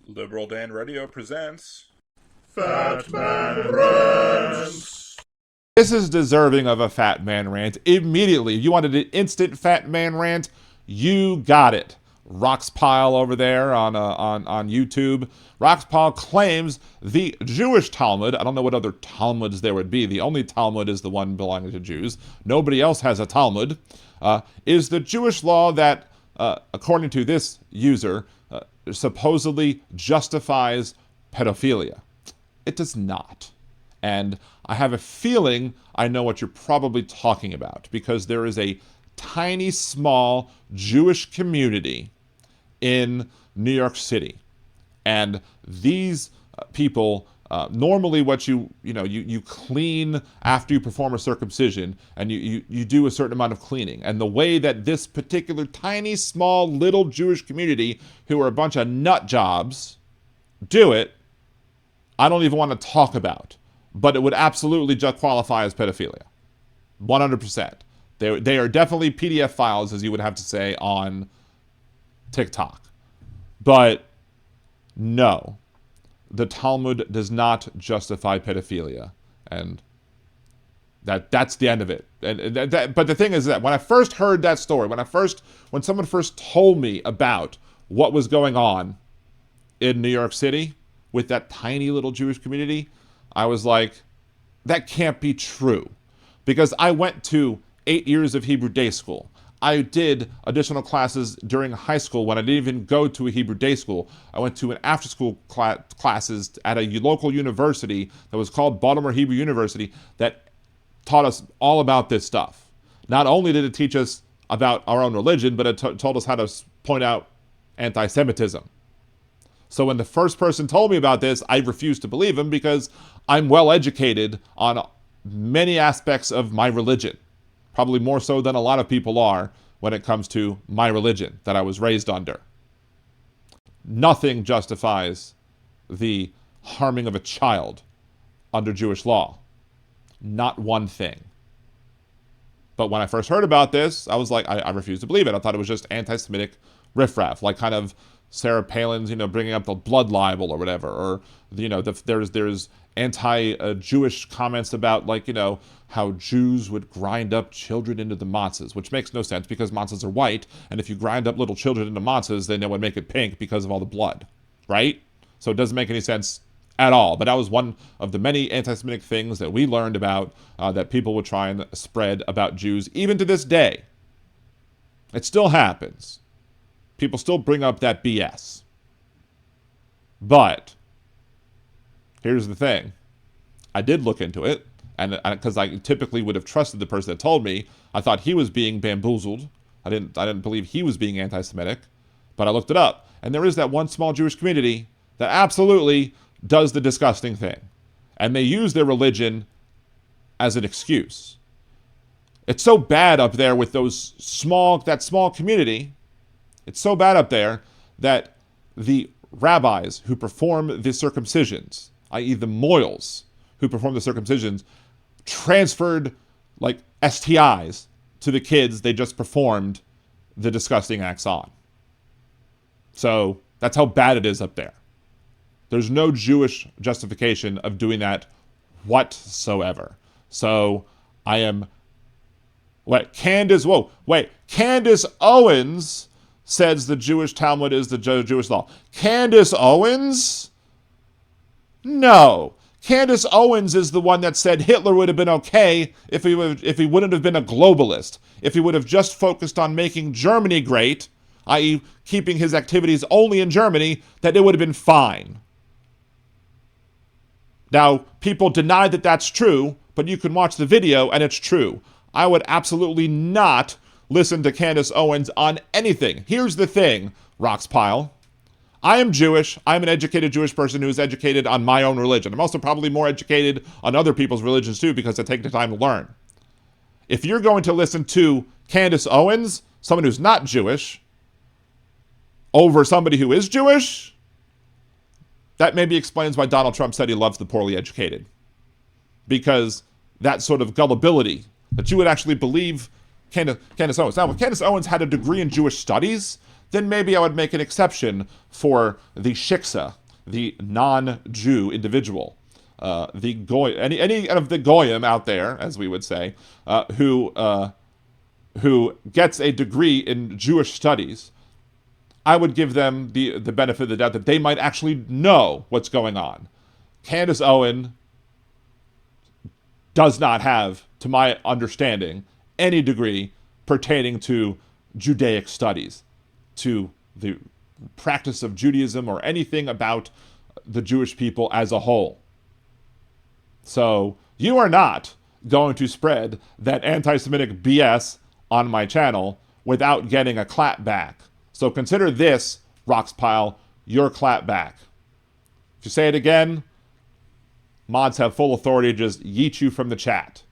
Liberal Dan Radio presents Fat Man Rant. This is deserving of a Fat Man Rant. Immediately, if you wanted an instant Fat Man Rant, you got it. Roxpile over there on YouTube. Roxpile claims the Jewish Talmud, I don't know what other Talmuds there would be, the only Talmud is the one belonging to Jews, nobody else has a Talmud, is the Jewish law that, according to this user, supposedly justifies pedophilia. It does not. And I have a feeling I know what you're probably talking about, because there is a tiny, small Jewish community in New York City. And these people, normally what you clean after you perform a circumcision, and you do a certain amount of cleaning. And the way that this particular tiny, small, little Jewish community, who are a bunch of nut jobs, do it, I don't even want to talk about. But it would absolutely just qualify as pedophilia. 100%. They are definitely PDF files, as you would have to say, on TikTok. But no, the Talmud does not justify pedophilia. And that's the end of it. But the thing is that when I first heard that story, when someone first told me about what was going on in New York City with that tiny little Jewish community, I was like, that can't be true. Because I went to 8 years of Hebrew day school. I did additional classes during high school when I didn't even go to a Hebrew day school. I went to an after-school classes at a local university that was called Baltimore Hebrew University that taught us all about this stuff. Not only did it teach us about our own religion, but it told us how to point out anti-Semitism. So when the first person told me about this, I refused to believe him because I'm well educated on many aspects of my religion. Probably more so than a lot of people are when it comes to my religion that I was raised under. Nothing justifies the harming of a child under Jewish law. Not one thing. But when I first heard about this, I was like, I refused to believe it. I thought it was just anti-Semitic riffraff, like kind of Sarah Palin's, bringing up the blood libel or whatever, or there's anti-Jewish comments about how Jews would grind up children into the matzahs, which makes no sense because matzahs are white, and if you grind up little children into matzahs, then it would make it pink because of all the blood, right? So it doesn't make any sense at all. But that was one of the many anti-Semitic things that we learned about that people would try and spread about Jews, even to this day. It still happens. People still bring up that BS. But here's the thing. I did look into it, and because I typically would have trusted the person that told me, I thought he was being bamboozled. I didn't believe he was being anti-Semitic, but I looked it up, and there is that one small Jewish community that absolutely does the disgusting thing, and they use their religion as an excuse. It's so bad up there with that small community. It's so bad up there that the rabbis who perform the circumcisions, i.e. the moils who perform the circumcisions, transferred STIs to the kids they just performed the disgusting acts on. So that's how bad it is up there. There's no Jewish justification of doing that whatsoever. So I am... Candace Owens says the Jewish Talmud is the Jewish law. Candace Owens? No. Candace Owens is the one that said Hitler would have been okay if he wouldn't have been a globalist. If he would have just focused on making Germany great, i.e. keeping his activities only in Germany, that it would have been fine. Now, people deny that that's true, but you can watch the video and it's true. I would absolutely not listen to Candace Owens on anything. Here's the thing, Roxpile. I am Jewish. I'm an educated Jewish person who is educated on my own religion. I'm also probably more educated on other people's religions too because I take the time to learn. If you're going to listen to Candace Owens, someone who's not Jewish, over somebody who is Jewish, that maybe explains why Donald Trump said he loves the poorly educated. Because that sort of gullibility, that you would actually believe Candace Owens. Now, Candace Owens had a degree in Jewish studies. then maybe I would make an exception for the shiksa, the non-Jew individual, the goy, any of the goyim out there, as we would say, who gets a degree in Jewish studies. I would give them the benefit of the doubt that they might actually know what's going on. Candace Owen does not have, to my understanding, any degree pertaining to Judaic studies, to the practice of Judaism, or anything about the Jewish people as a whole. So you are not going to spread that anti-Semitic BS on my channel without getting a clap back. So consider this, Roxpile, your clap back. If you say it again, mods have full authority to just yeet you from the chat.